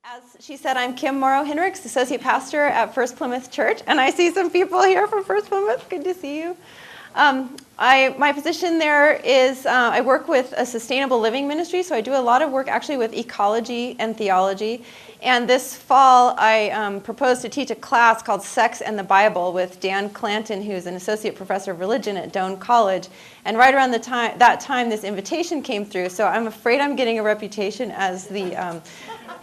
As she said, I'm Kim Morrow Hinrichs, Associate Pastor at First Plymouth Church, and I see some people here from First Plymouth. Good to see you. My position there is I work with a sustainable living ministry, so I do a lot of work actually with ecology and theology. And this fall, I propose to teach a class called Sex and the Bible with Dan Clanton, who's an associate professor of religion at Doane College. And right around that time, this invitation came through, so I'm afraid I'm getting a reputation as the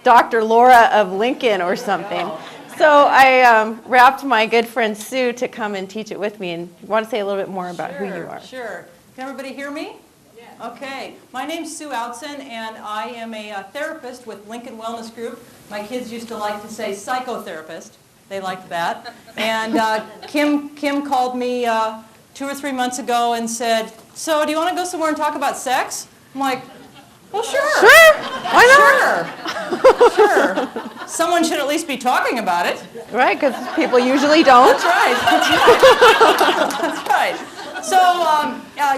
Dr. Laura of Lincoln or something. So I wrapped my good friend Sue to come and teach it with me. And you want to say a little bit more about who you are? Sure. Can everybody hear me? Yeah. Okay. My name's Sue Outson, and I am a therapist with Lincoln Wellness Group. My kids used to like to say psychotherapist. They liked that. And Kim called me 2 or 3 months ago and said, "So do you want to go somewhere and talk about sex?" I'm like, well, sure. Sure. Why not? Sure. Someone should at least be talking about it. Right, because people usually don't. That's right. That's right. So,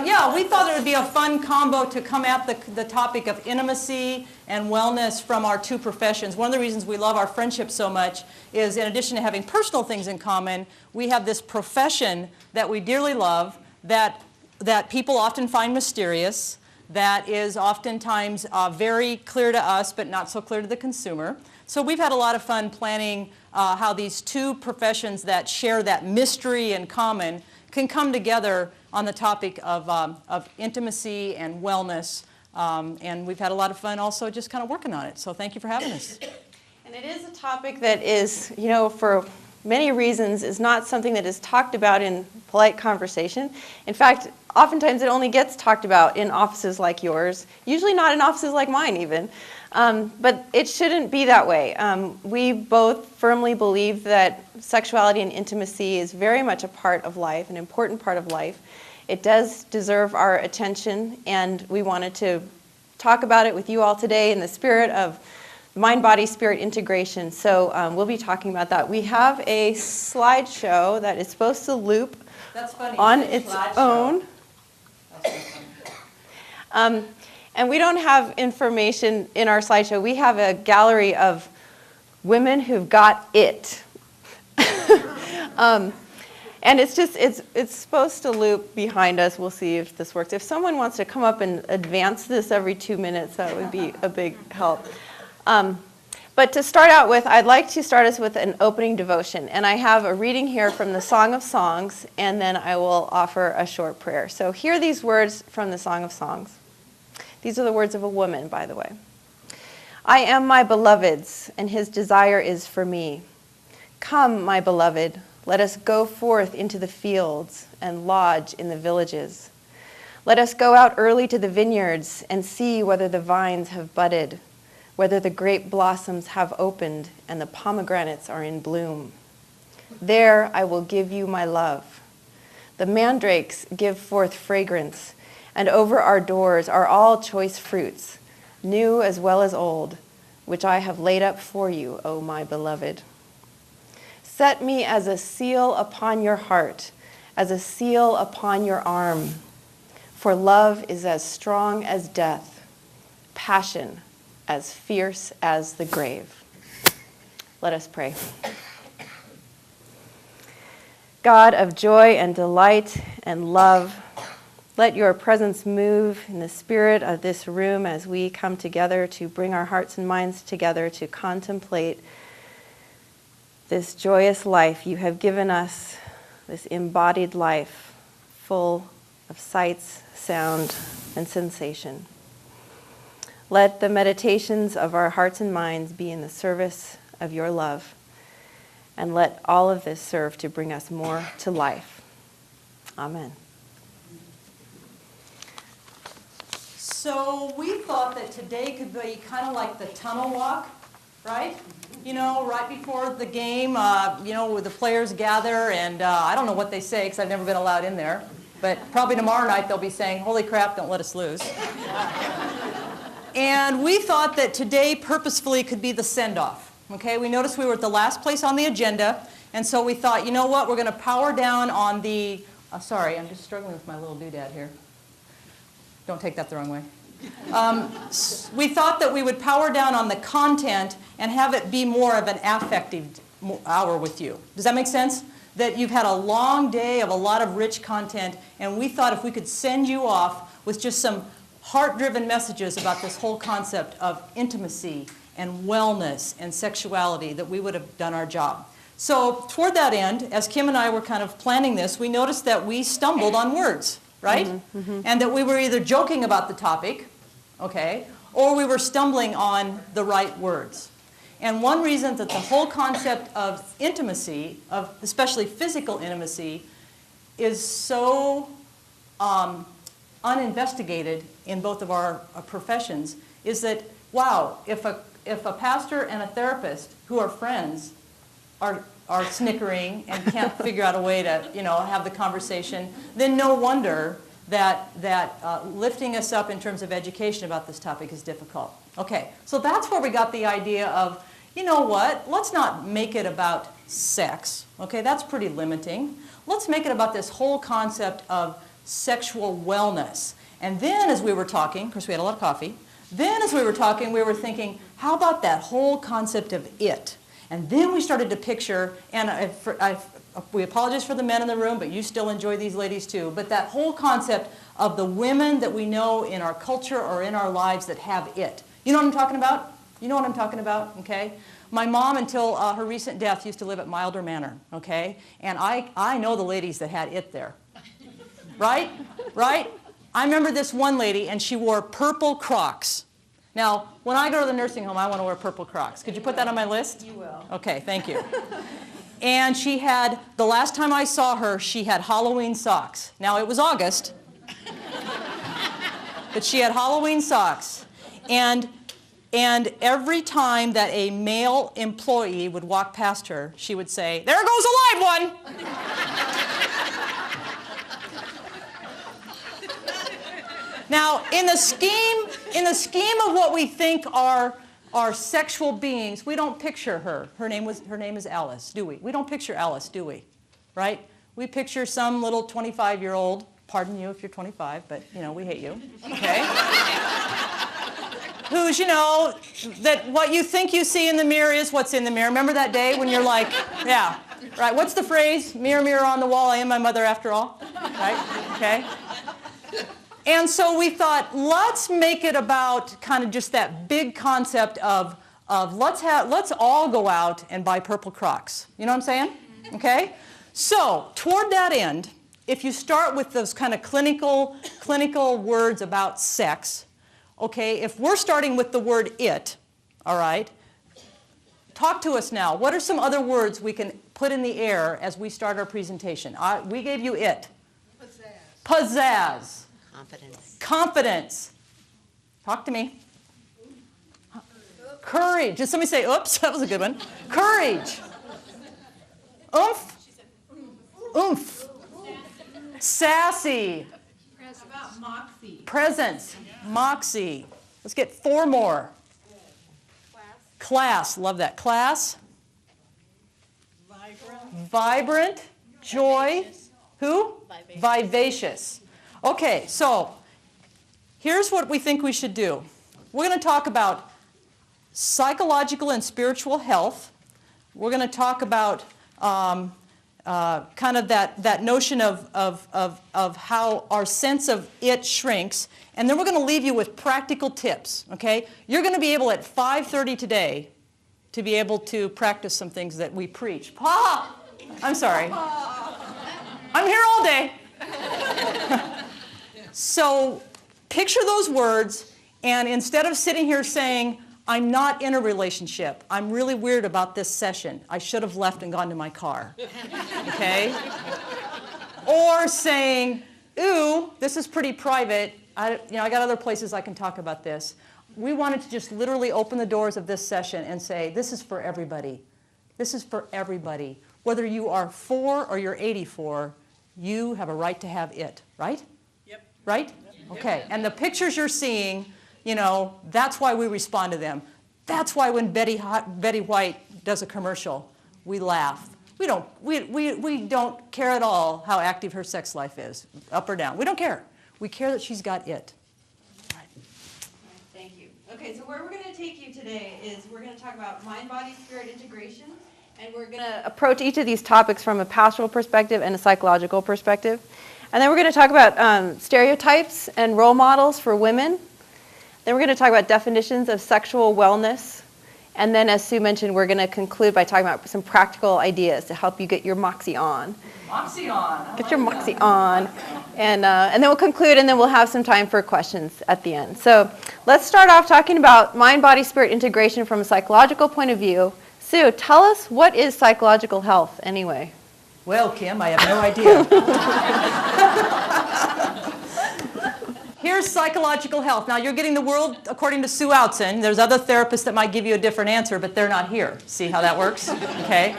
yeah, we thought it would be a fun combo to come at the topic of intimacy and wellness from our two professions. One of the reasons we love our friendship so much is, in addition to having personal things in common, we have this profession that we dearly love that people often find mysterious, that is oftentimes very clear to us but not so clear to the consumer. So we've had a lot of fun planning how these two professions that share that mystery in common can come together on the topic of intimacy and wellness. And we've had a lot of fun also just kind of working on it. So thank you for having us. And it is a topic that is, for many reasons, is not something that is talked about in polite conversation. In fact, oftentimes it only gets talked about in offices like yours, usually not in offices like mine even. But it shouldn't be that way. We both firmly believe that sexuality and intimacy is very much a part of life, an important part of life. It does deserve our attention, and we wanted to talk about it with you all today in the spirit of mind-body-spirit integration. So we'll be talking about that. We have a slideshow that is supposed to loop on its own. And we don't have information in our slideshow. We have a gallery of women who've got it. And it's supposed to loop behind us. We'll see if this works. If someone wants to come up and advance this every 2 minutes, that would be a big help. But to start out with, I'd like to start us with an opening devotion. And I have a reading here from the Song of Songs, and then I will offer a short prayer. So hear these words from the Song of Songs. These are the words of a woman, by the way. I am my beloved's, and his desire is for me. Come, my beloved, let us go forth into the fields and lodge in the villages. Let us go out early to the vineyards and see whether the vines have budded, whether the grape blossoms have opened and the pomegranates are in bloom. There I will give you my love. The mandrakes give forth fragrance, and over our doors are all choice fruits, new as well as old, which I have laid up for you, O my beloved. Set me as a seal upon your heart, as a seal upon your arm, for love is as strong as death, passion as fierce as the grave. Let us pray. God of joy and delight and love, let your presence move in the spirit of this room as we come together to bring our hearts and minds together to contemplate this joyous life you have given us, this embodied life full of sights, sound, and sensation. Let the meditations of our hearts and minds be in the service of your love, and let all of this serve to bring us more to life. Amen. So we thought that today could be kind of like the tunnel walk, right? Right before the game, where the players gather, and I don't know what they say because I've never been allowed in there, but probably tomorrow night they'll be saying, "Holy crap, don't let us lose." And we thought that today purposefully could be the send-off. Okay, we noticed we were at the last place on the agenda, and so we thought, you know what, we're going to power down on the, sorry, I'm just struggling with my little doodad here. Don't take that the wrong way. We thought that we would power down on the content and have it be more of an affective hour with you. Does that make sense? That you've had a long day of a lot of rich content, and we thought if we could send you off with just some heart-driven messages about this whole concept of intimacy and wellness and sexuality, that we would have done our job. So toward that end, as Kim and I were kind of planning this, we noticed that we stumbled on words, right? And that we were either joking about the topic, okay, or we were stumbling on the right words. And one reason that the whole concept of intimacy, of especially physical intimacy, is so uninvestigated in both of our professions is that, wow, if a pastor and a therapist who are friends are snickering and can't figure out a way to, have the conversation, then no wonder that lifting us up in terms of education about this topic is difficult. Okay, so that's where we got the idea of, you know what, let's not make it about sex. Okay, that's pretty limiting. Let's make it about this whole concept of sexual wellness. And then as we were talking, of course we had a lot of coffee, then as we were talking, we were thinking, how about that whole concept of it? And then we started to picture, and we apologize for the men in the room, but you still enjoy these ladies too, but that whole concept of the women that we know in our culture or in our lives that have it. You know what I'm talking about? You know what I'm talking about, okay? My mom, until her recent death, used to live at Milder Manor, okay? And I know the ladies that had it there. Right? Right? I remember this one lady, and she wore purple Crocs. Now, when I go to the nursing home, I want to wear purple Crocs. Could you put that on my list? You will. Okay, thank you. And she had, the last time I saw her, she had Halloween socks. Now, it was August, but she had Halloween socks. And every time that a male employee would walk past her, she would say, "There goes a live one!" Now, in the scheme of what we think are sexual beings, we don't picture her. Her name is Alice, do we? We don't picture Alice, do we? Right? We picture some little 25-year-old, pardon you if you're 25, but, we hate you, okay? Who's, that what you think you see in the mirror is what's in the mirror. Remember that day when you're like, yeah, right, what's the phrase? Mirror, mirror on the wall, I am my mother after all, right? Okay? And so we thought, let's make it about kind of just that big concept of let's all go out and buy purple Crocs. You know what I'm saying? Okay? So toward that end, if you start with those kind of clinical words about sex, okay, if we're starting with the word it, all right, talk to us now. What are some other words we can put in the air as we start our presentation? We gave you it. Pizzazz. Pizzazz. Confidence. Confidence. Talk to me. Courage. Did somebody say, oops, that was a good one. Courage. Oomph. Oomph. Sassy. How about moxie? Presence. Moxie. Let's get 4 more. Class. Love that. Class. Vibrant. Joy. Who? Vivacious. Okay, so here's what we think we should do. We're going to talk about psychological and spiritual health. We're going to talk about kind of that notion of how our sense of it shrinks. And then we're going to leave you with practical tips, okay? You're going to be able at 5:30 today to be able to practice some things that we preach. Pa! I'm sorry. I'm here all day. So picture those words, and instead of sitting here saying, I'm not in a relationship, I'm really weird about this session, I should have left and gone to my car, okay? Or saying, ooh, this is pretty private, I got other places I can talk about this. We wanted to just literally open the doors of this session and say, this is for everybody. This is for everybody. Whether you are 4 or you're 84, you have a right to have it, right? Right? Okay, and the pictures you're seeing, that's why we respond to them. That's why when Betty White does a commercial, we laugh. We don't care at all how active her sex life is, up or down. We don't care. We care that she's got it. Right. Okay, so where we're going to take you today is we're going to talk about mind, body, spirit integration, and we're going to approach each of these topics from a pastoral perspective and a psychological perspective. And then we're going to talk about stereotypes and role models for women. Then we're going to talk about definitions of sexual wellness. And then, as Sue mentioned, we're going to conclude by talking about some practical ideas to help you get your moxie on. Moxie on. Get your moxie on. And then we'll conclude, and then we'll have some time for questions at the end. So let's start off talking about mind, body, spirit integration from a psychological point of view. Sue, tell us, what is psychological health anyway? Well, Kim, I have no idea. Here's psychological health. Now, you're getting the world according to Sue Outson. There's other therapists that might give you a different answer, but they're not here. See how that works? Okay?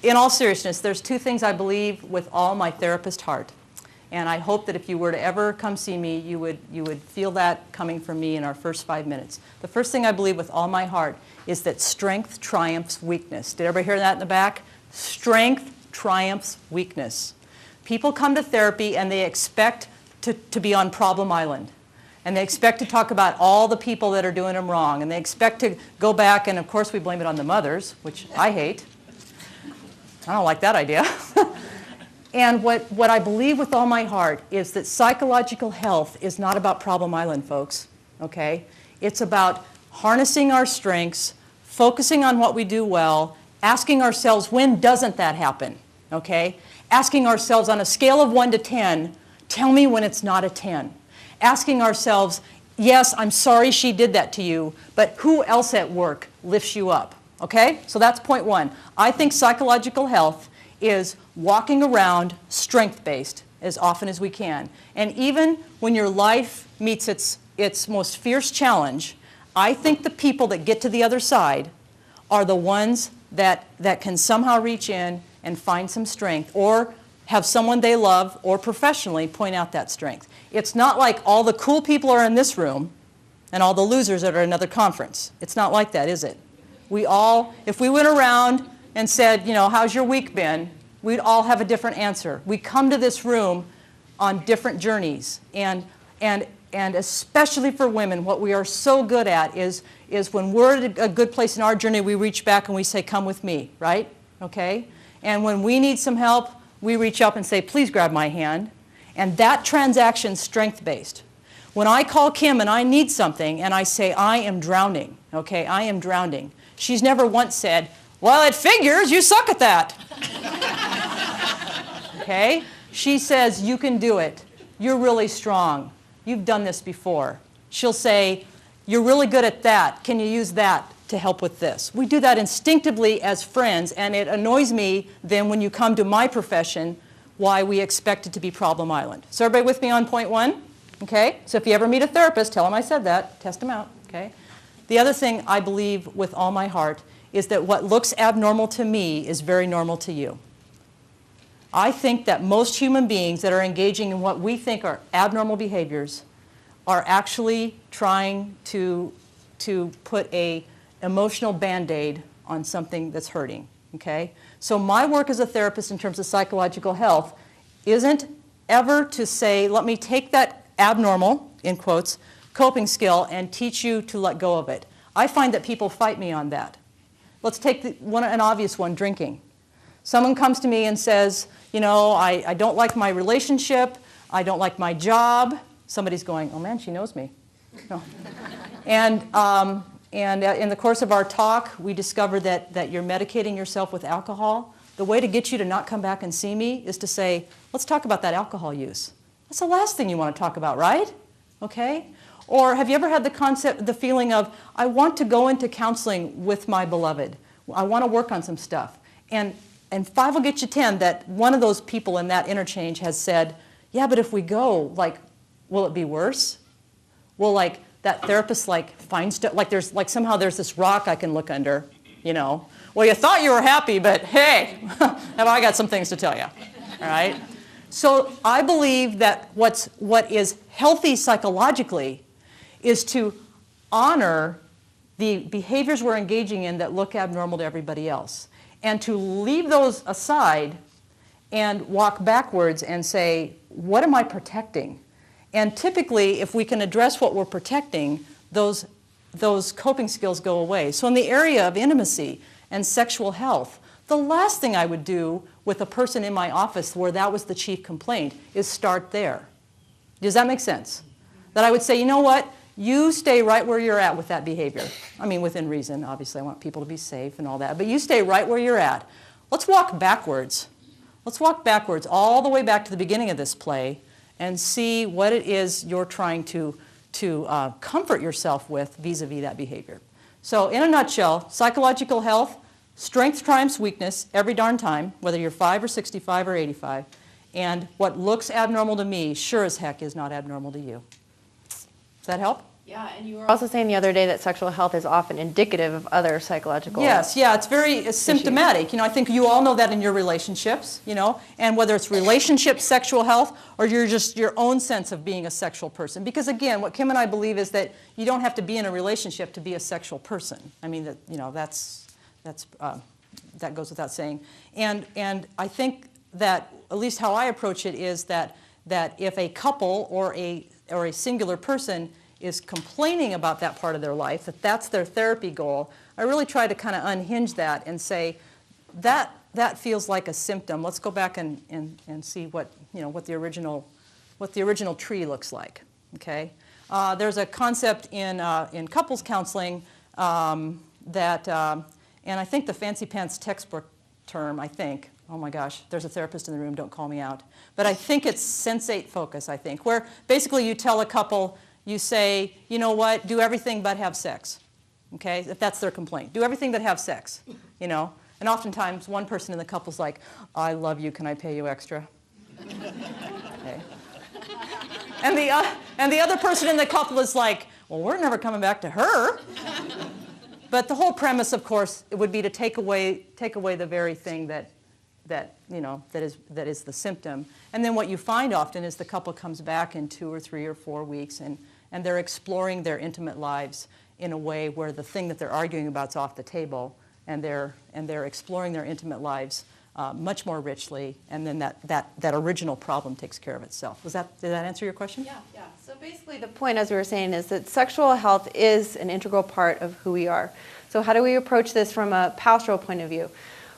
In all seriousness, there's two things I believe with all my therapist heart. And I hope that if you were to ever come see me, you would feel that coming from me in our first 5 minutes. The first thing I believe with all my heart is that strength triumphs weakness. Did everybody hear that in the back? Strength triumphs weakness. People come to therapy and they expect to be on problem island. And they expect to talk about all the people that are doing them wrong. And they expect to go back, and of course we blame it on the mothers, which I hate. I don't like that idea. And what I believe with all my heart is that psychological health is not about problem island, folks. Okay? It's about harnessing our strengths, focusing on what we do well, asking ourselves, when doesn't that happen? Okay? Asking ourselves on a scale of 1 to 10, tell me when it's not a 10. Asking ourselves, yes, I'm sorry she did that to you, but who else at work lifts you up? Okay? So that's point one. I think psychological health is walking around strength-based as often as we can. And even when your life meets its most fierce challenge, I think the people that get to the other side are the ones that can somehow reach in and find some strength, or have someone they love or professionally point out that strength. It's not like all the cool people are in this room and all the losers are at another conference. It's not like that, is it? We all, if we went around and said, you know, how's your week been? We'd all have a different answer. We come to this room on different journeys. And especially for women, what we are so good at is when we're at a good place in our journey, we reach back and we say, come with me, right? Okay? And when we need some help, we reach up and say, please grab my hand. And that transaction's strength-based. When I call Kim and I need something and I say, I am drowning, okay, I am drowning, she's never once said, well, it figures you suck at that. Okay? She says, you can do it. You're really strong. You've done this before. She'll say, you're really good at that. Can you use that to help with this? We do that instinctively as friends, and it annoys me then when you come to my profession why we expect it to be problem island. So everybody with me on point one? Okay? So if you ever meet a therapist, tell them I said that. Test them out. Okay? The other thing I believe with all my heart is that what looks abnormal to me is very normal to you. I think that most human beings that are engaging in what we think are abnormal behaviors are actually trying to put a emotional Band-Aid on something that's hurting, okay? So my work as a therapist in terms of psychological health isn't ever to say, let me take that abnormal, in quotes, coping skill and teach you to let go of it. I find that people fight me on that. Let's take an obvious one, drinking. Someone comes to me and says, you know, I don't like my relationship, I don't like my job. Somebody's going, oh man, she knows me. No. And in the course of our talk, we discovered that you're medicating yourself with alcohol. The way to get you to not come back and see me is to say, let's talk about that alcohol use. That's the last thing you want to talk about, right? Okay? Or have you ever had the feeling of, I want to go into counseling with my beloved. I want to work on some stuff. And 5 will get you 10 that one of those people in that interchange has said, yeah, but if we go, like, will it be worse? Well, like, that therapist, like, finds stuff, like somehow there's this rock I can look under, you know. Well, you thought you were happy, but hey, have I got some things to tell you, all right? So I believe that what is healthy psychologically is to honor the behaviors we're engaging in that look abnormal to everybody else, and to leave those aside and walk backwards and say, what am I protecting? And typically, if we can address what we're protecting, those those coping skills go away. So in the area of intimacy and sexual health, the last thing I would do with a person in my office where that was the chief complaint is start there. Does that make sense? That I would say, you know what? You stay right where you're at with that behavior. I mean, within reason. Obviously, I want people to be safe and all that. But you stay right where you're at. Let's walk backwards. Let's walk backwards all the way back to the beginning of this play and see what it is you're trying to comfort yourself with vis-a-vis that behavior. So in a nutshell, psychological health, strength triumphs weakness every darn time, whether you're 5 or 65 or 85. And what looks abnormal to me sure as heck is not abnormal to you. Does that help? Yeah, and you were also saying the other day that sexual health is often indicative of other psychological Yes, yeah, it's symptomatic. You know, I think you all know that in your relationships, you know, and whether it's relationship sexual health or you're just your own sense of being a sexual person. Because again, what Kim and I believe is that you don't have to be in a relationship to be a sexual person. I mean, that, you know, that goes without saying. And I think that, at least how I approach it, is that if a couple or a singular person is complaining about that part of their life, that's their therapy goal, I really try to kind of unhinge that and say, that feels like a symptom. Let's go back and see what the original tree looks like. Okay, there's a concept in couples counseling that, and I think the fancy pants textbook term, oh my gosh, there's a therapist in the room, don't call me out. But I think it's sensate focus, I think, where basically you tell a couple, you say, you know what, do everything but have sex, okay, if that's their complaint. Do everything but have sex, you know. And oftentimes one person in the couple's like, I love you, can I pay you extra? Okay. And the other person in the couple is like, well, we're never coming back to her. But the whole premise, of course, it would be to take away the very thing that is the symptom. And then what you find often is the couple comes back in 2 or 3 or 4 weeks and they're exploring their intimate lives in a way where the thing that they're arguing about is off the table, and they're exploring their intimate lives much more richly, and then that original problem takes care of itself. Did that answer your question? Yeah. So basically the point, as we were saying, is that sexual health is an integral part of who we are. So how do we approach this from a pastoral point of view?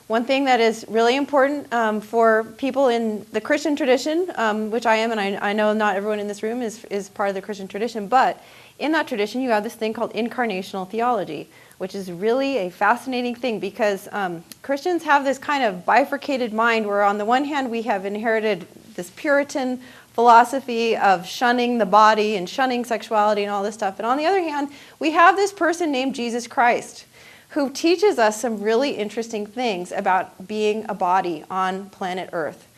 One thing that is really important for people in the Christian tradition, which I am, and I know not everyone in this room is part of the Christian tradition, but in that tradition you have this thing called incarnational theology, which is really a fascinating thing because Christians have this kind of bifurcated mind where on the one hand we have inherited this Puritan philosophy of shunning the body and shunning sexuality and all this stuff, and on the other hand we have this person named Jesus Christ who teaches us some really interesting things about being a body on planet Earth.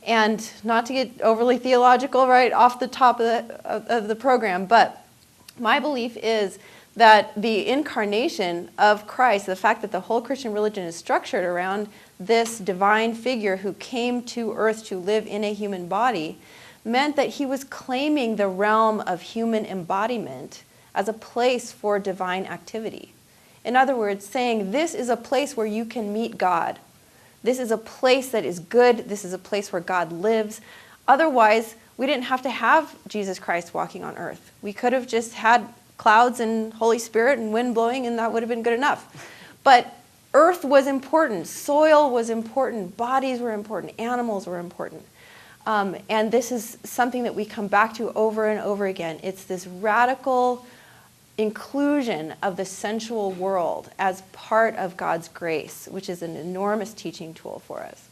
And not to get overly theological right off the top of the program, but my belief is that the incarnation of Christ, the fact that the whole Christian religion is structured around this divine figure who came to earth to live in a human body, meant that he was claiming the realm of human embodiment as a place for divine activity. In other words, saying this is a place where you can meet God. This is a place that is good. This is a place where God lives. Otherwise, we didn't have to have Jesus Christ walking on earth. We could have just had clouds and Holy Spirit and wind blowing, and that would have been good enough. But earth was important. Soil was important. Bodies were important. Animals were important. And this is something that we come back to over and over again. It's this radical inclusion of the sensual world as part of God's grace, which is an enormous teaching tool for us.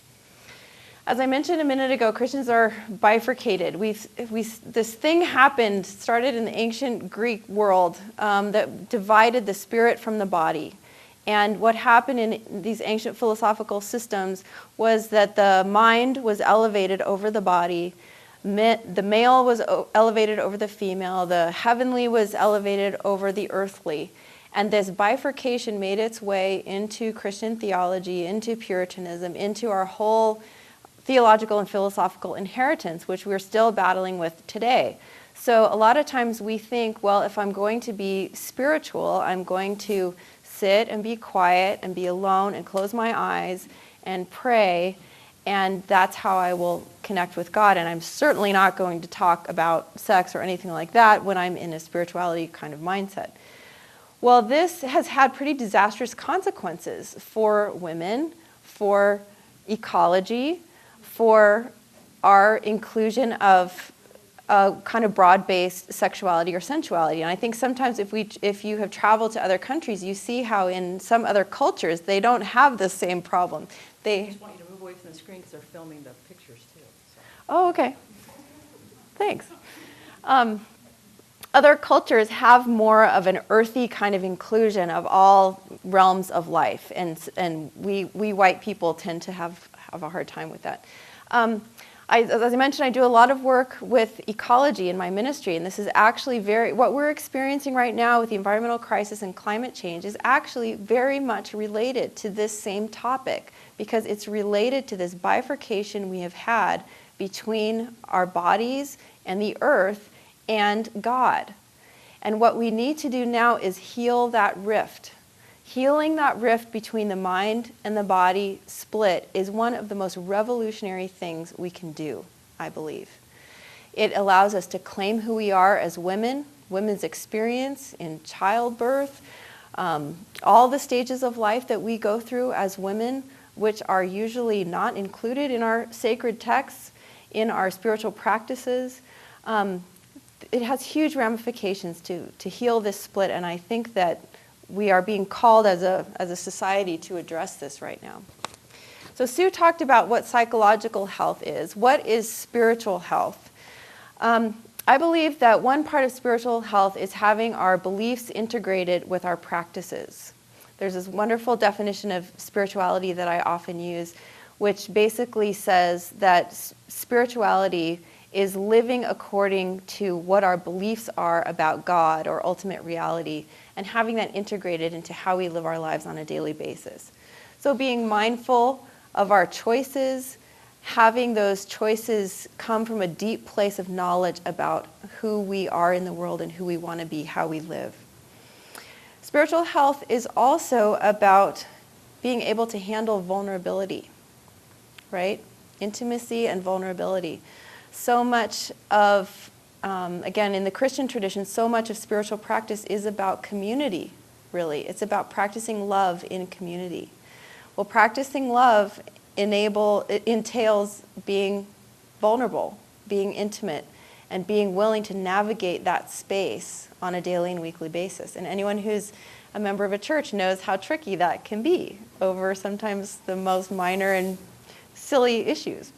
As I mentioned a minute ago, Christians are bifurcated. This thing happened, started in the ancient Greek world that divided the spirit from the body. And what happened in these ancient philosophical systems was that the mind was elevated over the body, the male was elevated over the female, the heavenly was elevated over the earthly. And this bifurcation made its way into Christian theology, into Puritanism, into our whole theological and philosophical inheritance, which we're still battling with today. So a lot of times we think, well, if I'm going to be spiritual, I'm going to sit and be quiet and be alone and close my eyes and pray, and that's how I will connect with God. And I'm certainly not going to talk about sex or anything like that when I'm in a spirituality kind of mindset. Well, this has had pretty disastrous consequences for women, for ecology, for our inclusion of a kind of broad-based sexuality or sensuality. And I think sometimes if you have traveled to other countries, you see how in some other cultures they don't have the same problem. I just want you to move away from the screen because they're filming the pictures too. So. Oh, okay. Thanks. Other cultures have more of an earthy kind of inclusion of all realms of life, and we white people tend to have a hard time with that. As I mentioned, I do a lot of work with ecology in my ministry, and this is actually what we're experiencing right now with the environmental crisis and climate change is actually very much related to this same topic, because it's related to this bifurcation we have had between our bodies and the earth and God. And what we need to do now is heal that rift. Healing that rift between the mind and the body split is one of the most revolutionary things we can do, I believe. It allows us to claim who we are as women, women's experience in childbirth, all the stages of life that we go through as women, which are usually not included in our sacred texts, in our spiritual practices. It has huge ramifications to heal this split, and I think that we are being called as a society to address this right now. So Sue talked about what psychological health is. What is spiritual health? I believe that one part of spiritual health is having our beliefs integrated with our practices. There's this wonderful definition of spirituality that I often use, which basically says that spirituality is living according to what our beliefs are about God or ultimate reality, and having that integrated into how we live our lives on a daily basis. So being mindful of our choices, having those choices come from a deep place of knowledge about who we are in the world and who we want to be, how we live. Spiritual health is also about being able to handle vulnerability, right? Intimacy and vulnerability. So much of, again, in the Christian tradition, so much of spiritual practice is about community, really. It's about practicing love in community. Well, practicing love entails being vulnerable, being intimate, and being willing to navigate that space on a daily and weekly basis. And anyone who's a member of a church knows how tricky that can be over sometimes the most minor and silly issues.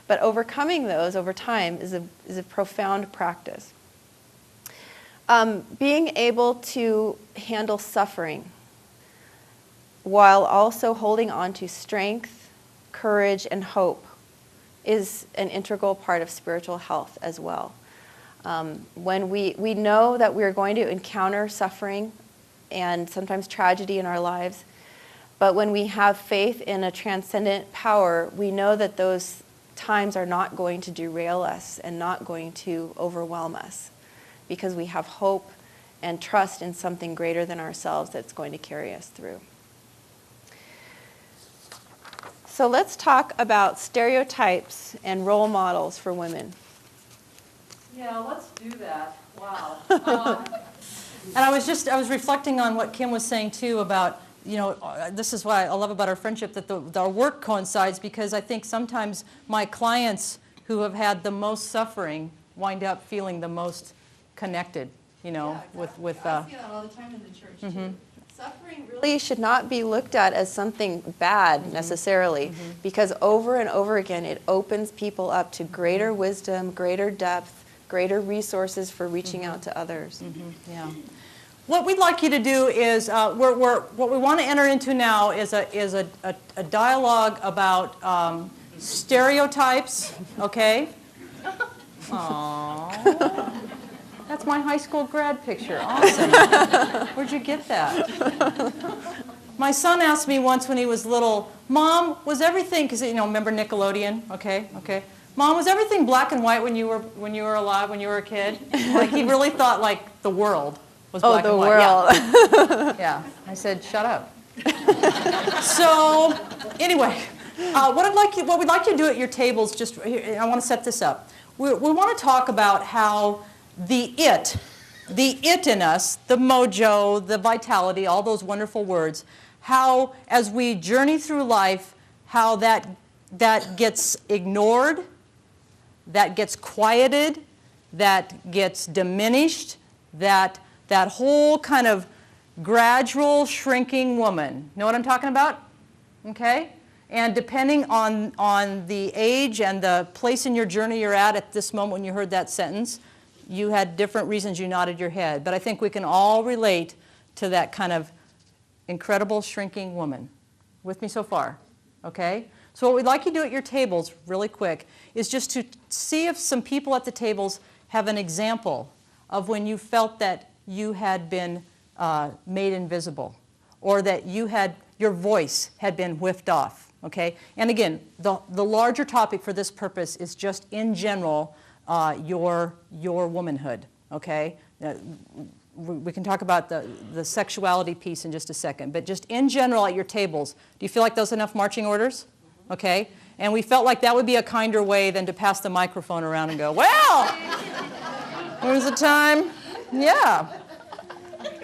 But overcoming those over time is a profound practice. Being able to handle suffering while also holding on to strength, courage, and hope is an integral part of spiritual health as well. When we know that we're going to encounter suffering and sometimes tragedy in our lives, but when we have faith in a transcendent power, we know that those times are not going to derail us and not going to overwhelm us, because we have hope and trust in something greater than ourselves that's going to carry us through. So let's talk about stereotypes and role models for women. Yeah, let's do that. Wow. And I was reflecting on what Kim was saying too about, this is what I love about our friendship, that our work coincides, because I think sometimes my clients who have had the most suffering wind up feeling the most connected, Yeah, exactly. with I see that all the time in the church too. Suffering really should not be looked at as something bad necessarily, because over and over again it opens people up to greater wisdom, greater depth, greater resources for reaching out to others. Yeah. What we'd like you to do is, what we want to enter into now is a dialogue about stereotypes, okay? Aww. That's my high school grad picture. Awesome. Where'd you get that? My son asked me once when he was little, Mom, was everything, because remember Nickelodeon? Okay. Mom, was everything black and white when you were alive, when you were a kid? Like he really thought like the world was black and white. Oh, the world. Yeah. I said, shut up. So anyway, what we'd like you to do at your tables, I want to set this up. We want to talk about how the it the it in us, the mojo, the vitality, all those wonderful words, how as we journey through life, how that gets ignored, that gets quieted, that gets diminished, that whole kind of gradual shrinking woman. Know what I'm talking about? Okay? And depending on the age and the place in your journey you're at this moment when you heard that sentence, you had different reasons you nodded your head. But I think we can all relate to that kind of incredible shrinking woman. With me so far? Okay? So what we'd like you to do at your tables, really quick, is just to see if some people at the tables have an example of when you felt that you had been made invisible, or that your voice had been whiffed off. Okay? And again, the larger topic for this purpose is just in general your womanhood. Okay? We can talk about the sexuality piece in just a second, but just in general at your tables, do you feel like those enough marching orders? Okay? And we felt like that would be a kinder way than to pass the microphone around and go, well, when was the time? Yeah.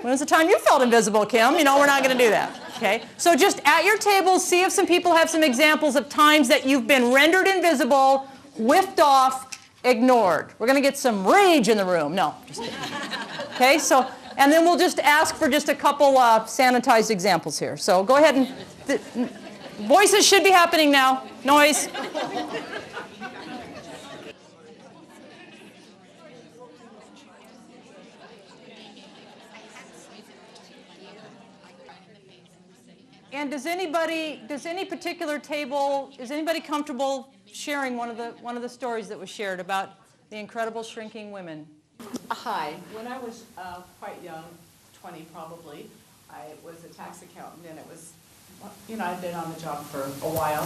When was the time you felt invisible, Kim? You know, we're not going to do that. Okay? So just at your tables, see if some people have some examples of times that you've been rendered invisible, whiffed off, ignored. We're going to get some rage in the room. No, just kidding. Okay? So, and then we'll just ask for just a couple sanitized examples here. So go ahead and... voices should be happening now. Noise. And does any particular table, is anybody comfortable sharing one of the stories that was shared about the incredible shrinking women? Hi. When I was quite young, 20 probably, I was a tax accountant, and it was, you know, I'd been on the job for a while,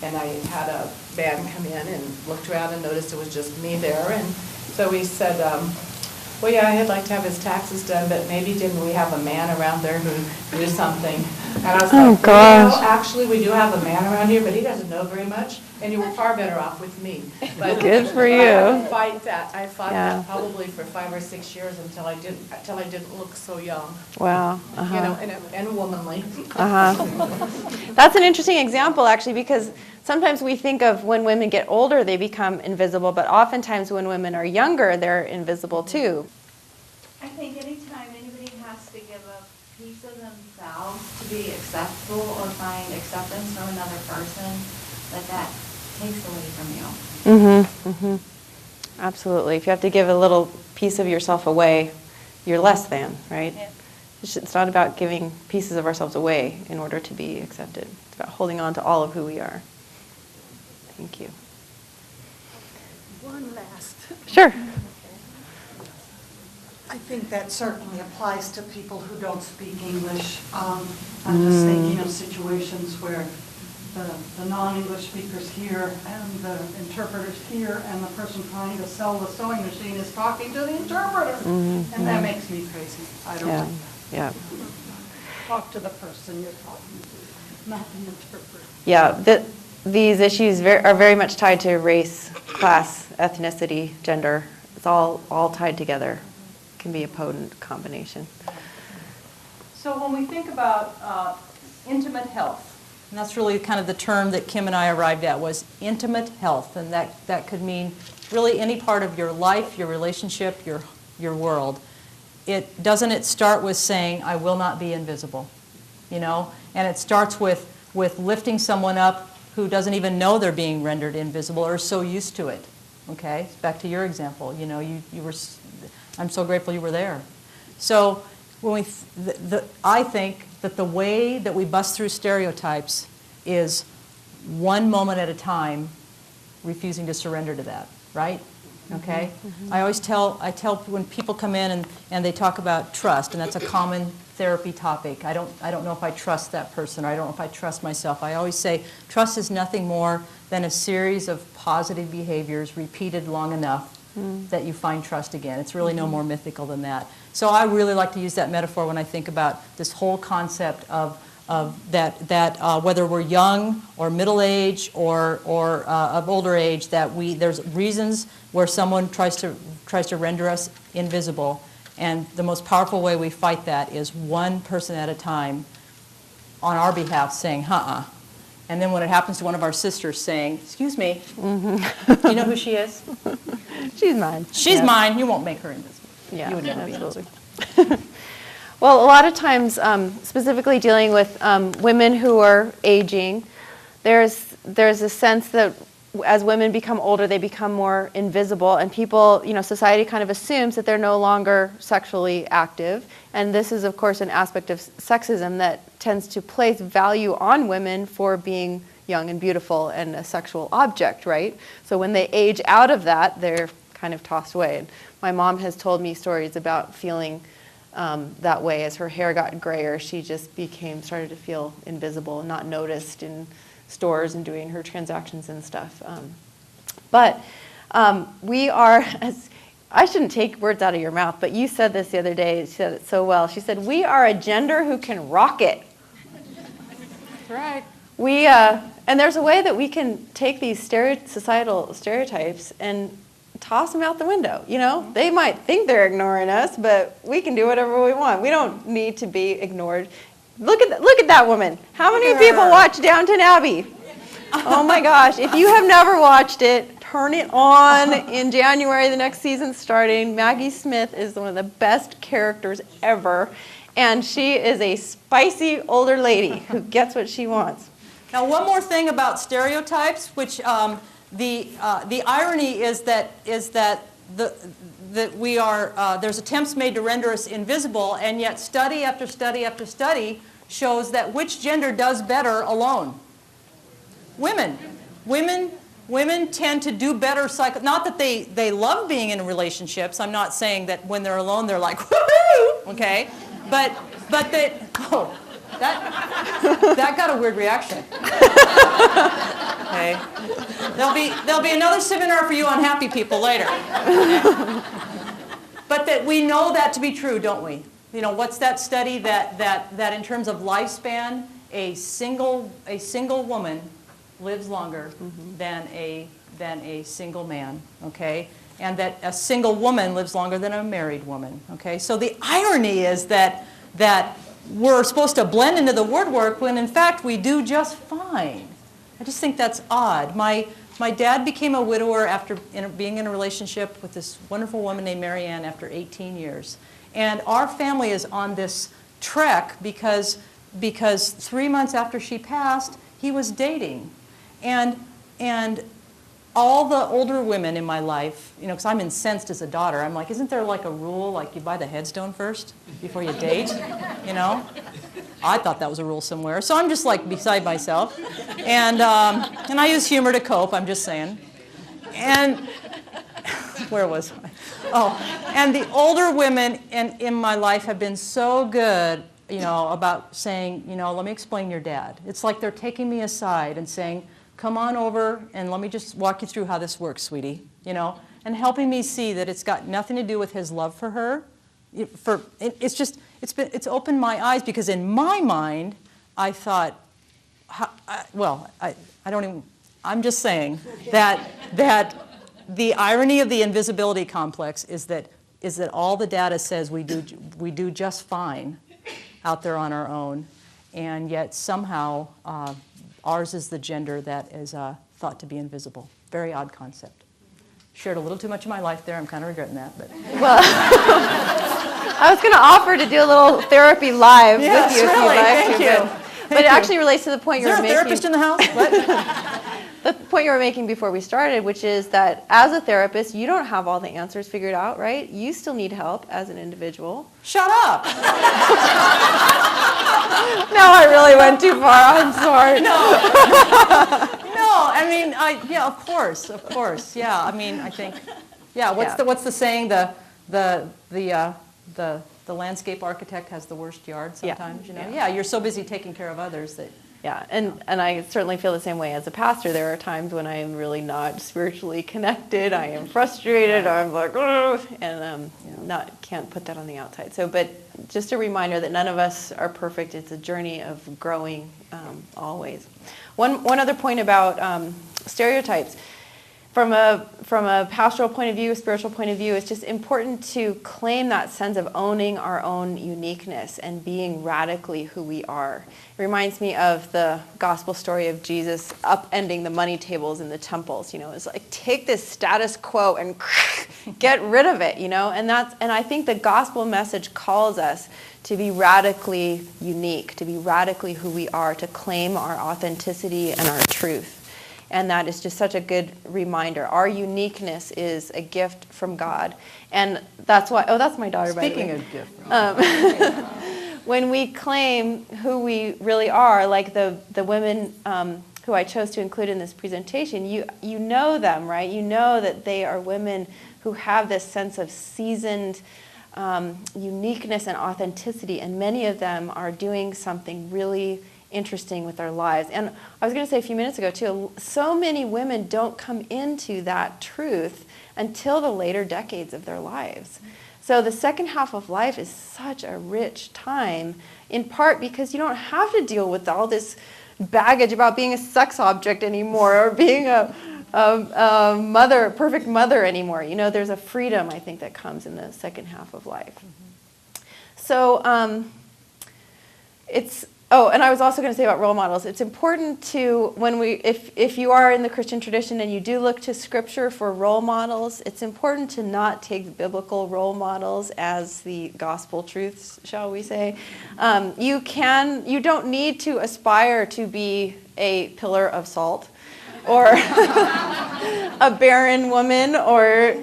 and I had a man come in and looked around and noticed it was just me there, and so we said, well, yeah, I'd like to have his taxes done, but maybe didn't we have a man around there who knew something? And I was like, gosh. well, actually, we do have a man around here, but he doesn't know very much, and you were far better off with me. But Good for I you. had to fight that. I fought Yeah. that probably for 5 or 6 years until I didn't look so young, Wow. you know, and womanly. That's an interesting example, actually, because sometimes we think of when women get older, they become invisible, but oftentimes when women are younger, they're invisible too. I think anytime anybody has to give a piece of themselves to be acceptable or find acceptance from another person, that takes away from you. Absolutely. If you have to give a little piece of yourself away, you're less than, right? Yeah. It's not about giving pieces of ourselves away in order to be accepted. It's about holding on to all of who we are. Thank you. One last. Sure. I think that certainly applies to people who don't speak English. I'm just thinking of situations where the non-English speakers here and the interpreters here, and the person trying to sell the sewing machine is talking to the interpreter. And that makes me crazy. I don't Yeah. like that. Yeah. Talk to the person you're talking to, not the interpreter. Yeah. These issues are very much tied to race, class, ethnicity, gender. It's all tied together. It can be a potent combination. So when we think about intimate health, and that's really kind of the term that Kim and I arrived at, was intimate health, and that could mean really any part of your life, your relationship, your world. Doesn't it start with saying, I will not be invisible, you know? And it starts with lifting someone up who doesn't even know they're being rendered invisible or is so used to it, okay? Back to your example, you know, you were, I'm so grateful you were there. So when I think that the way that we bust through stereotypes is one moment at a time, refusing to surrender to that, right? Okay? I always tell when people come in and they talk about trust, and that's a common therapy topic. I don't know if I trust that person, or I don't know if I trust myself. I always say trust is nothing more than a series of positive behaviors repeated long enough that you find trust again. It's really no more mythical than that. So I really like to use that metaphor when I think about this whole concept of that whether we're young or middle age or of older age, that there's reasons where someone tries to render us invisible, And the most powerful way we fight that is one person at a time on our behalf saying, "Uh-uh." And then when it happens to one of our sisters saying, "Excuse me, you know who she is? She's mine. She's Yeah. mine. You won't make her invisible." Yeah, You would never be absolutely. Well, a lot of times, specifically dealing with women who are aging, there's a sense that as women become older, they become more invisible, and people, society kind of assumes that they're no longer sexually active. And this is, of course, an aspect of sexism that tends to place value on women for being young and beautiful and a sexual object, right? So when they age out of that, they're kind of tossed away. And my mom has told me stories about feeling that way as her hair got grayer. She just started to feel invisible, not noticed in stores and doing her transactions and stuff. But we are, I shouldn't take words out of your mouth, but you said this the other day, you said it so well. She said, "We are a gender who can rock it." Right. And there's a way that we can take these societal stereotypes and toss them out the window. They might think they're ignoring us, but we can do whatever we want. We don't need to be ignored. Look at that woman. How many people watch Downton Abbey? Oh my gosh! If you have never watched it, turn it on in January. The next season's starting. Maggie Smith is one of the best characters ever, and she is a spicy older lady who gets what she wants. Now, one more thing about stereotypes, which the irony is that we are there's attempts made to render us invisible, and yet study after study after study shows that which gender does better alone? Women. Women tend to do better not that they love being in relationships. I'm not saying that when they're alone they're like, woohoo, okay? But that got a weird reaction. Okay. There'll be another seminar for you unhappy people later. Okay. But that we know that to be true, don't we? What's that study that in terms of lifespan, a single woman lives longer than a single man, okay? And that a single woman lives longer than a married woman, okay? So the irony is that we're supposed to blend into the woodwork when in fact we do just fine. I just think that's odd. My dad became a widower after being in a relationship with this wonderful woman named Mary Ann after 18 years. And our family is on this trek because 3 months after she passed, he was dating. And all the older women in my life, because I'm incensed as a daughter, I'm like, isn't there like a rule, like you buy the headstone first before you date, I thought that was a rule somewhere. So I'm just like beside myself. And I use humor to cope, I'm just saying. And where was I? Oh, and the older women in my life have been so good, about saying, let me explain your dad. It's like they're taking me aside and saying, come on over and let me just walk you through how this works, sweetie, and helping me see that it's got nothing to do with his love for her. It's opened my eyes because in my mind, I thought, I'm just saying that the irony of the invisibility complex is that all the data says we do just fine out there on our own, and yet somehow ours is the gender that is thought to be invisible. Very odd concept. Shared a little too much of my life there. I'm kind of regretting that. But. Well, I was going to offer to do a little therapy live with you if really, you'd like thank to. you. But it actually relates to the point you were Is there a making. therapist in the house? What? The point you were making before we started, which is that as a therapist, you don't have all the answers figured out, right? You still need help as an individual. Shut up. Now I really went too far. I'm sorry. No, I mean, yeah, of course, yeah. I mean, I think, yeah. What's the saying? The landscape architect has the worst yard sometimes. Yeah, you're so busy taking care of others that. Yeah, and I certainly feel the same way as a pastor. There are times when I am really not spiritually connected. I am frustrated. I'm like, oh, and can't put that on the outside. So, but just a reminder that none of us are perfect. It's a journey of growing always. One other point about stereotypes. from a pastoral point of view, a spiritual point of view, it's just important to claim that sense of owning our own uniqueness and being radically who we are. It reminds me of the gospel story of Jesus upending the money tables in the temples. It's like, take this status quo and get rid of it, and I think the gospel message calls us to be radically unique, to be radically who we are, to claim our authenticity and our truth. And that is just such a good reminder. Our uniqueness is a gift from God. And that's why, that's my daughter, by the way. Speaking of gifts. When we claim who we really are, like the women who I chose to include in this presentation, you know them, right? You know that they are women who have this sense of seasoned uniqueness and authenticity, and many of them are doing something really interesting with their lives. And I was going to say a few minutes ago too, so many women don't come into that truth until the later decades of their lives. So the second half of life is such a rich time, in part because you don't have to deal with all this baggage about being a sex object anymore, or being a mother, perfect mother anymore. There's a freedom, I think, that comes in the second half of life. So and I was also going to say about role models. It's important to, if you are in the Christian tradition and you do look to Scripture for role models, it's important to not take biblical role models as the gospel truths, shall we say. You don't need to aspire to be a pillar of salt, or a barren woman, or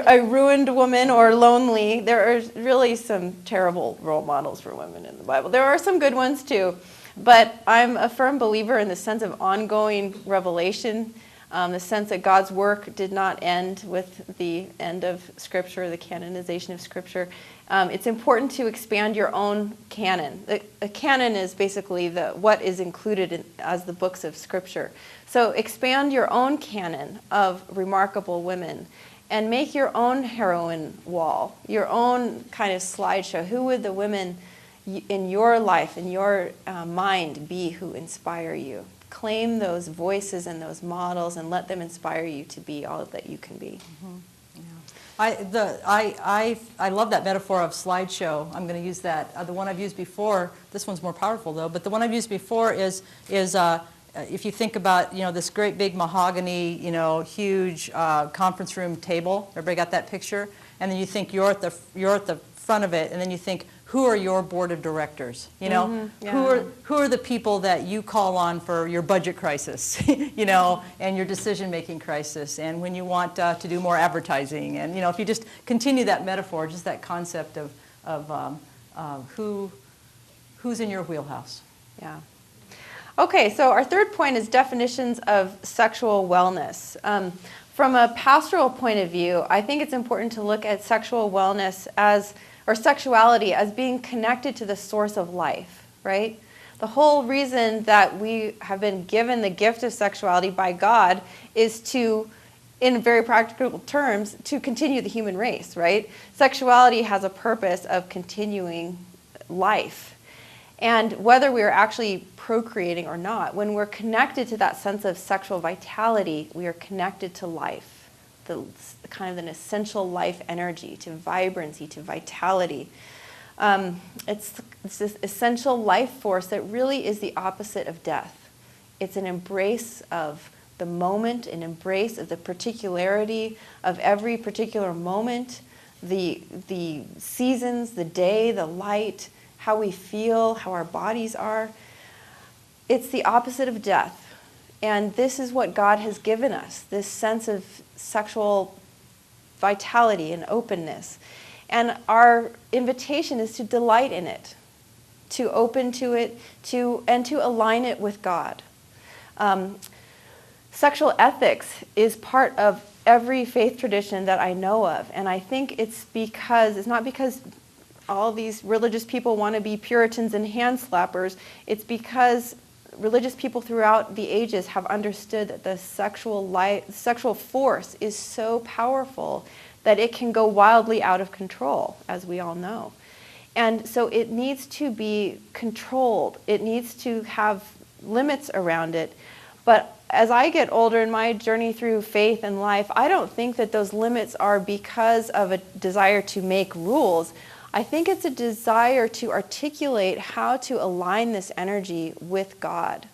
a ruined woman, or lonely. There are really some terrible role models for women in the Bible. There are some good ones too, but I'm a firm believer in the sense of ongoing revelation, the sense that God's work did not end with the end of Scripture, the canonization of Scripture. It's important to expand your own canon. A canon is basically what is included as the books of Scripture. So expand your own canon of remarkable women, and make your own heroine wall, your own kind of slideshow. Who would the women in your life, in your mind, be who inspire you? Claim those voices and those models and let them inspire you to be all that you can be. Mm-hmm. Yeah. I love that metaphor of slideshow. I'm going to use that. The one I've used before, this one's more powerful though, but the one I've used before is if you think about, this great big mahogany, huge conference room table. Everybody got that picture? And then you think you're at the front of it, and then you think, who are your board of directors? Mm-hmm. Yeah. Who are the people that you call on for your budget crisis, and your decision-making crisis, and when you want to do more advertising, and if you just continue that metaphor, just that concept of who's in your wheelhouse. Yeah. Okay, so our third point is definitions of sexual wellness. From a pastoral point of view, I think it's important to look at sexual wellness or sexuality as being connected to the source of life, right? The whole reason that we have been given the gift of sexuality by God is to, in very practical terms, to continue the human race, right? Sexuality has a purpose of continuing life. And whether we are actually procreating or not, when we're connected to that sense of sexual vitality, we are connected to life, the kind of an essential life energy, to vibrancy, to vitality. It's this essential life force that really is the opposite of death. It's an embrace of the moment, an embrace of the particularity of every particular moment, the seasons, the day, the light, how we feel, how our bodies are. It's the opposite of death. And this is what God has given us, this sense of sexual vitality and openness. And our invitation is to delight in it, to open to it, and to align it with God. Sexual ethics is part of every faith tradition that I know of. And I think it's not because all these religious people want to be Puritans and hand slappers. It's because religious people throughout the ages have understood that the sexual force is so powerful that it can go wildly out of control, as we all know. And so it needs to be controlled. It needs to have limits around it. But as I get older in my journey through faith and life, I don't think that those limits are because of a desire to make rules. I think it's a desire to articulate how to align this energy with God.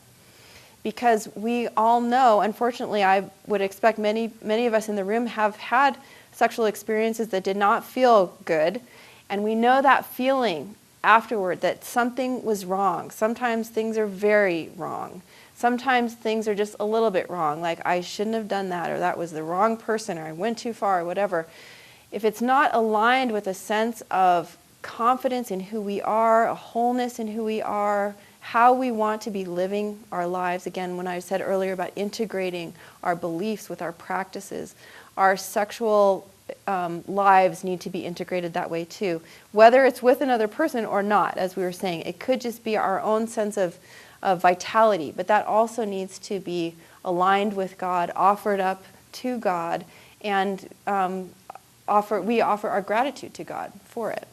Because we all know, unfortunately, I would expect many of us in the room have had sexual experiences that did not feel good. And we know that feeling afterward that something was wrong. Sometimes things are very wrong. Sometimes things are just a little bit wrong, like I shouldn't have done that, or that was the wrong person, or I went too far, or whatever. If it's not aligned with a sense of confidence in who we are, a wholeness in who we are, how we want to be living our lives, again, when I said earlier about integrating our beliefs with our practices, our sexual lives need to be integrated that way too. Whether it's with another person or not, as we were saying, it could just be our own sense of vitality, but that also needs to be aligned with God, offered up to God, and we offer our gratitude to God for it.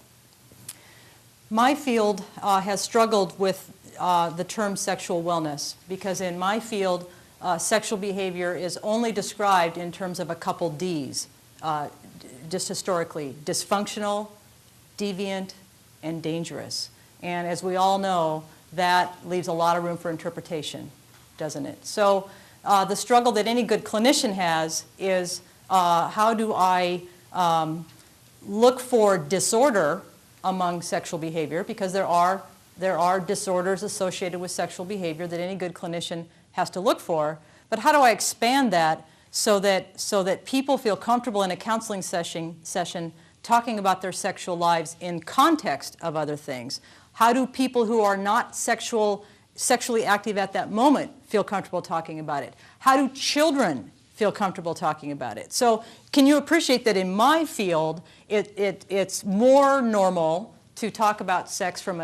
My field has struggled with the term sexual wellness because in my field, sexual behavior is only described in terms of a couple Ds, just historically, dysfunctional, deviant, and dangerous. And as we all know, that leaves a lot of room for interpretation, doesn't it? So the struggle that any good clinician has is how do I look for disorder among sexual behavior, because there are disorders associated with sexual behavior that any good clinician has to look for, but how do I expand that so that people feel comfortable in a counseling session talking about their sexual lives in context of other things? How do people who are not sexually active at that moment feel comfortable talking about it? How do children feel comfortable talking about it? So can you appreciate that in my field, it's more normal to talk about sex from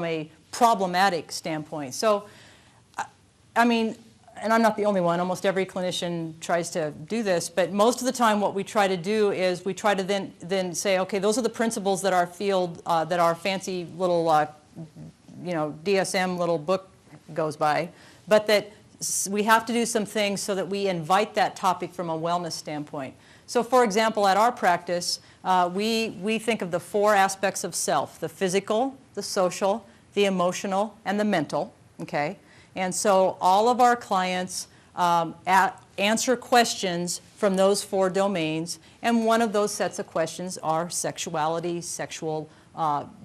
a problematic standpoint. So, I mean, and I'm not the only one, almost every clinician tries to do this, but most of the time what we try to do is we try to then say, okay, those are the principles that our field, that our fancy little, DSM little book goes by, but that we have to do some things so that we invite that topic from a wellness standpoint. So for example, at our practice, we think of the 4 aspects of self: the physical, the social, the emotional, and the mental, okay? And so all of our clients answer questions from those 4 domains, and one of those sets of questions are sexuality, sexual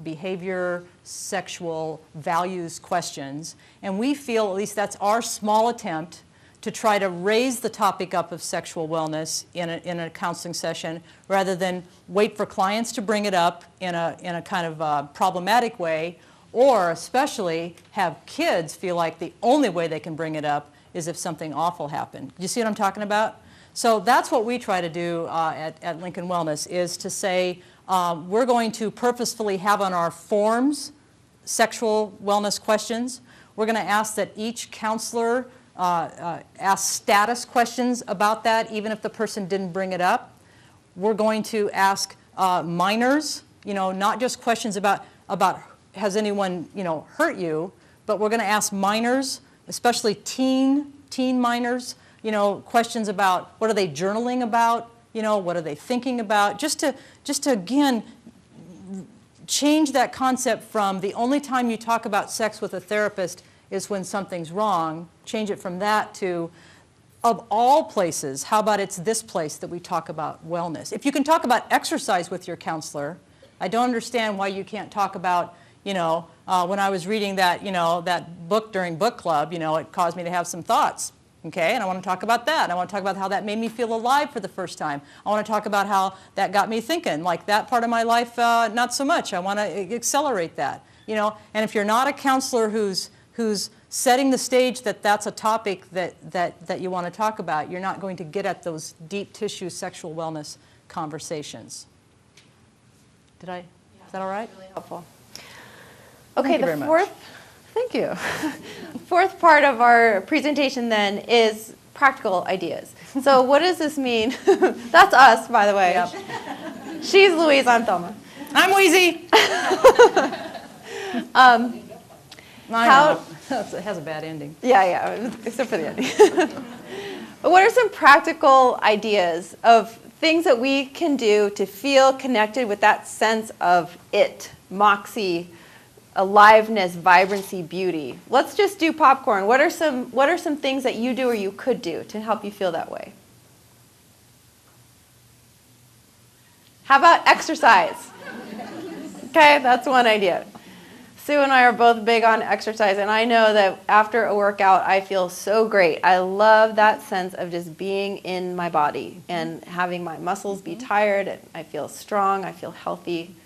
behavior, sexual values questions. And we feel, at least that's our small attempt, to try to raise the topic up of sexual wellness in a counseling session, rather than wait for clients to bring it up in a kind of problematic way, or especially have kids feel like the only way they can bring it up is if something awful happened. You see what I'm talking about? So that's what we try to do at Lincoln Wellness, is to say we're going to purposefully have on our forms sexual wellness questions. We're going to ask that each counselor ask status questions about that, even if the person didn't bring it up. We're going to ask minors, not just questions about has anyone, hurt you, but we're going to ask minors, especially teen minors, questions about what are they journaling about, what are they thinking about, just to again change that concept from the only time you talk about sex with a therapist is when something's wrong. Change it from that to, of all places, how about it's this place that we talk about wellness? If you can talk about exercise with your counselor, I don't understand why you can't talk about, when I was reading that, that book during book club, it caused me to have some thoughts. Okay, and I want to talk about that. I want to talk about how that made me feel alive for the first time. I want to talk about how that got me thinking, like that part of my life, not so much. I want to accelerate that, And if you're not a counselor who's setting the stage that that's a topic that you want to talk about, you're not going to get at those deep tissue sexual wellness conversations. Is that all right? Really helpful. Okay, Thank you very much. Thank you. Fourth part of our presentation then is practical ideas. So what does this mean? That's us, by the way. Yep. She's Louise, I'm Thelma. I'm Wheezy. I know. It has a bad ending. Yeah, except for the ending. What are some practical ideas of things that we can do to feel connected with that sense of it, moxie, aliveness, vibrancy, beauty? Let's just do popcorn. What are some things that you do or you could do to help you feel that way? How about exercise? Okay, that's one idea. Sue and I are both big on exercise, and I know that after a workout, I feel so great. I love that sense of just being in my body and having my muscles be tired. And I feel strong. I feel healthy.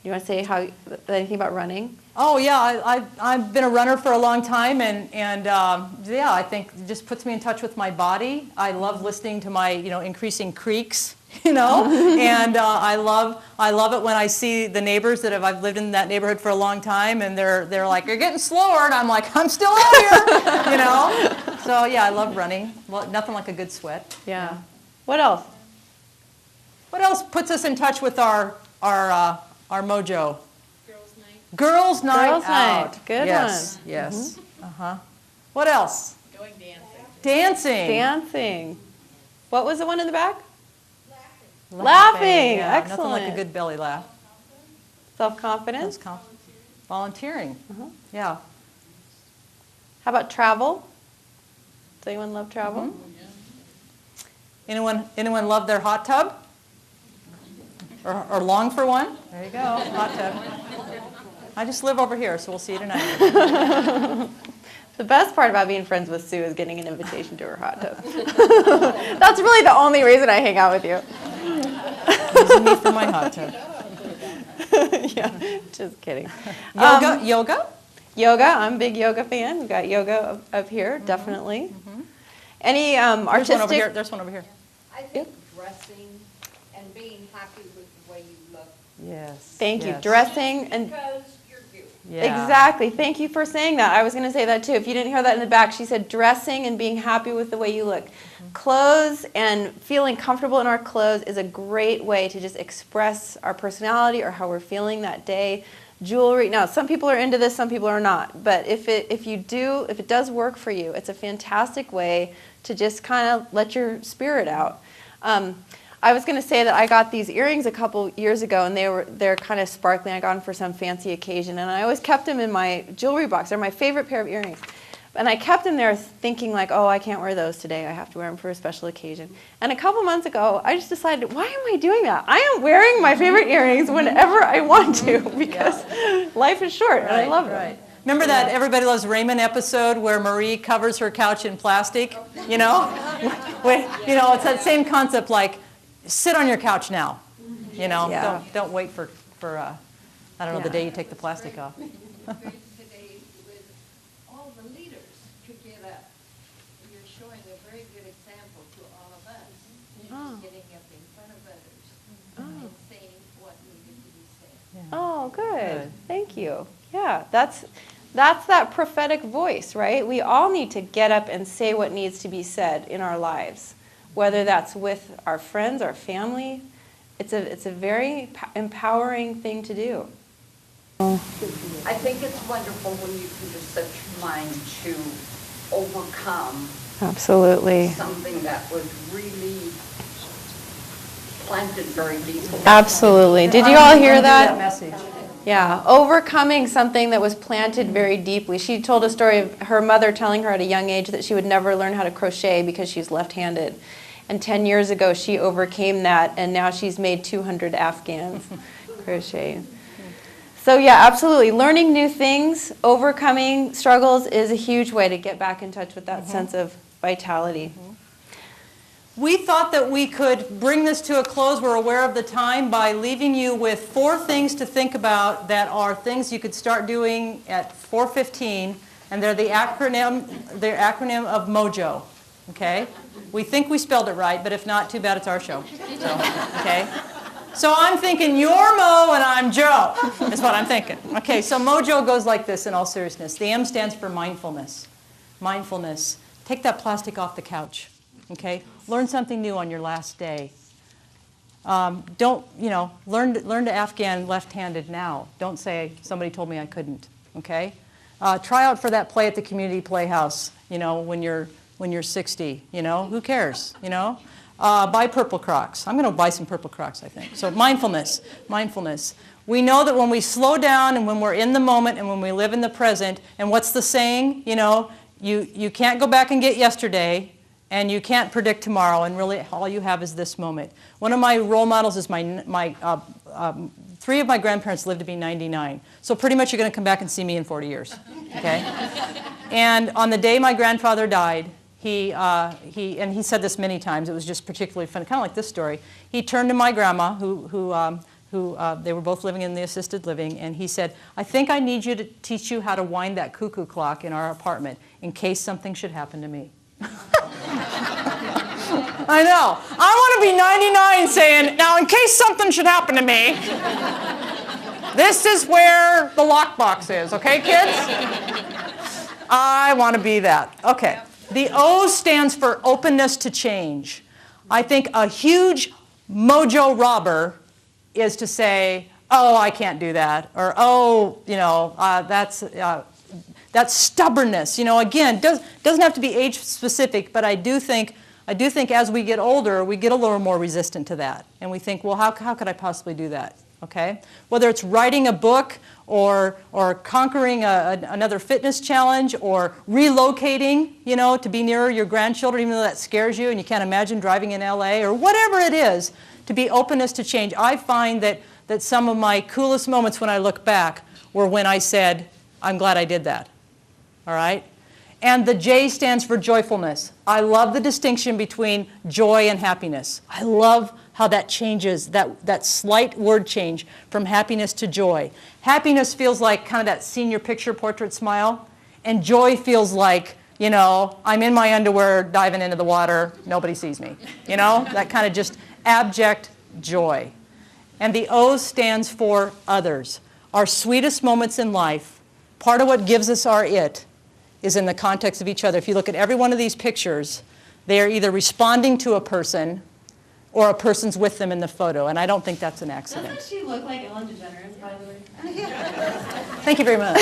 You want to say anything about running? Oh yeah, I've been a runner for a long time, and yeah, I think it just puts me in touch with my body. I love listening to my increasing creaks, and I love it when I see the neighbors that I've lived in that neighborhood for a long time, and they're like, you're getting slower, and I'm like, I'm still out here, So yeah, I love running. Well, nothing like a good sweat. Yeah. What else? What else puts us in touch with our mojo? Girls' night. Girls' night out. Good yes, one. Yes. What else? Going dancing. Dancing. Dancing. What was the one in the back? Laughing. Laughing. Yeah, Excellent. nothing like a good belly laugh. Self-confidence. Volunteering. Yeah. How about travel? Does anyone love travel? Anyone love their hot tub? Or long for one? There you go, hot tub. I just live over here, so we'll see you tonight. The best part about being friends with Sue is getting an invitation to her hot tub. That's really the only reason I hang out with you. Using me for my hot tub. Yeah, just kidding. Yoga? Yoga, I'm a big yoga fan. We've got yoga up here, definitely. Any artistic? There's one over here. I think dressing and being happy with the way you look. Yes. Thank you. yes. Dressing and Because you're you. Yeah. exactly. Thank you for saying that. I was going to say that too. If you didn't hear that in the back, she said dressing and being happy with the way you look. Clothes and feeling comfortable in our clothes is a great way to just express our personality or how we're feeling that day. Jewelry. Now, some people are into this, some people are not. But if it does work for you, it's a fantastic way to just kind of let your spirit out. I was going to say that I got these earrings a couple years ago, and they're kind of sparkling. I got them for some fancy occasion, and I always kept them in my jewelry box. They're my favorite pair of earrings. And I kept them there thinking like, oh, I can't wear those today. I have to wear them for a special occasion. And a couple months ago, I just decided, why am I doing that? I am wearing my favorite earrings whenever I want to because life is short, and I love it. Right. Remember that Everybody Loves Raymond episode where Marie covers her couch in plastic? It's that same concept like, sit on your couch now. Yeah. Don't wait for the day you take the plastic off. Today with all the leaders to get up. You're showing a very good example to all of us. Getting up in front of others and saying what needed to be said. Oh, good. Thank you. Yeah, that's that prophetic voice, right? We all need to get up and say what needs to be said in our lives, whether that's with our friends, our family. It's a very empowering thing to do. I think it's wonderful when you can just set your mind to overcome Absolutely. something that was really planted very deeply. Absolutely. Did you all hear That that? message. Yeah, overcoming something that was planted very deeply. She told a story of her mother telling her at a young age that she would never learn how to crochet because she's left-handed. And 10 years ago, she overcame that, and now she's made 200 Afghans crochet. So yeah, absolutely. Learning new things, overcoming struggles is a huge way to get back in touch with that sense of vitality. We thought that we could bring this to a close. We're aware of the time by leaving you with 4 things to think about that are things you could start doing at 4:15, and they're the acronym of MOJO. Okay? We think we spelled it right, but if not, too bad, it's our show. So, okay? So I'm thinking you're Mo and I'm Joe, is what I'm thinking. Okay, so MOJO goes like this in all seriousness. The M stands for mindfulness. Mindfulness. Take that plastic off the couch. Okay? Learn something new on your last day. Learn to Afghan left-handed now. Don't say, somebody told me I couldn't. Okay? Try out for that play at the community playhouse, when you're 60, who cares, Buy purple Crocs. I'm going to buy some purple Crocs, I think. So mindfulness. We know that when we slow down and when we're in the moment and when we live in the present, and what's the saying? You can't go back and get yesterday, and you can't predict tomorrow, and really all you have is this moment. One of my role models is three of my grandparents lived to be 99. So pretty much you're going to come back and see me in 40 years, okay? And on the day my grandfather died, he said this many times, it was just particularly fun, kind of like this story. He turned to my grandma, who they were both living in the assisted living, and he said, I think I need you to teach you how to wind that cuckoo clock in our apartment in case something should happen to me. I know. I want to be 99 saying, now in case something should happen to me, this is where the lockbox is, okay, kids? I want to be that. Okay. The O stands for openness to change. I think a huge mojo robber is to say, oh, I can't do that, or oh, that's stubbornness. Again, doesn't have to be age specific, but I do think as we get older, we get a little more resistant to that, and we think, well, how could I possibly do that? Okay, whether it's writing a book or conquering another fitness challenge or relocating, to be nearer your grandchildren, even though that scares you and you can't imagine driving in LA or whatever it is, to be openness to change. I find that some of my coolest moments when I look back were when I said, I'm glad I did that. All right? And the J stands for joyfulness. I love the distinction between joy and happiness. I love how that changes, that slight word change from happiness to joy. Happiness feels like kind of that senior picture portrait smile, and joy feels like, I'm in my underwear diving into the water, nobody sees me. That kind of just abject joy. And the O stands for others. Our sweetest moments in life, part of what gives us our it, is in the context of each other. If you look at every one of these pictures, they are either responding to a person or a person's with them in the photo, and I don't think that's an accident. Doesn't she look like Ellen DeGeneres, by the way? Thank you very much.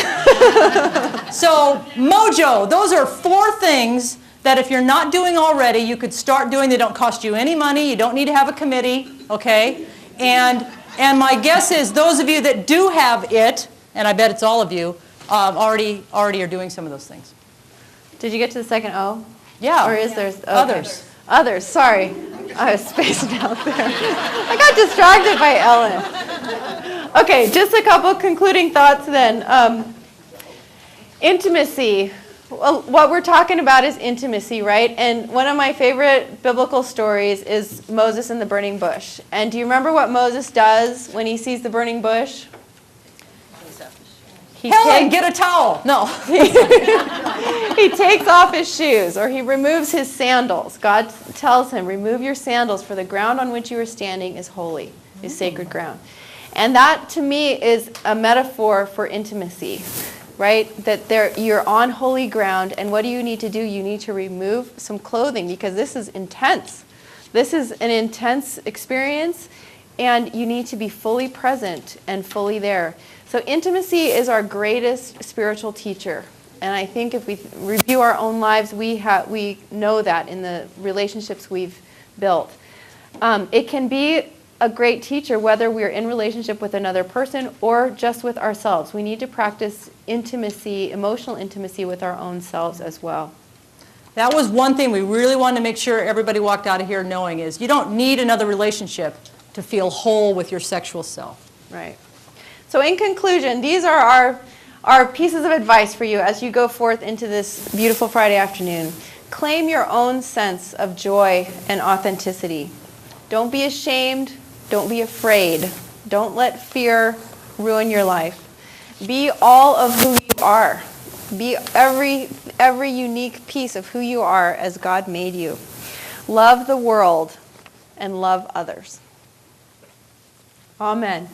So, mojo, those are 4 things that if you're not doing already, you could start doing. They don't cost you any money. You don't need to have a committee, okay? And my guess is those of you that do have it, and I bet it's all of you, already are doing some of those things. Did you get to the second O? Yeah. Or is there? Okay. Others. Others, sorry. I was spacing out there. I got distracted by Ellen. Okay, just a couple concluding thoughts then. Intimacy. Well, what we're talking about is intimacy, right? And one of my favorite biblical stories is Moses and the burning bush. And do you remember what Moses does when he sees the burning bush? Helen, get a towel. No. He takes off his shoes, or he removes his sandals. God tells him, remove your sandals, for the ground on which you are standing is holy, is sacred ground. And that, to me, is a metaphor for intimacy, right? That you're on holy ground, and what do you need to do? You need to remove some clothing, because this is intense. This is an intense experience, and you need to be fully present and fully there. So intimacy is our greatest spiritual teacher. And I think if we review our own lives, we know that in the relationships we've built. It can be a great teacher whether we're in relationship with another person or just with ourselves. We need to practice intimacy, emotional intimacy with our own selves as well. That was one thing we really wanted to make sure everybody walked out of here knowing is you don't need another relationship to feel whole with your sexual self. Right. So in conclusion, these are our pieces of advice for you as you go forth into this beautiful Friday afternoon. Claim your own sense of joy and authenticity. Don't be ashamed. Don't be afraid. Don't let fear ruin your life. Be all of who you are. Be every unique piece of who you are as God made you. Love the world and love others. Amen.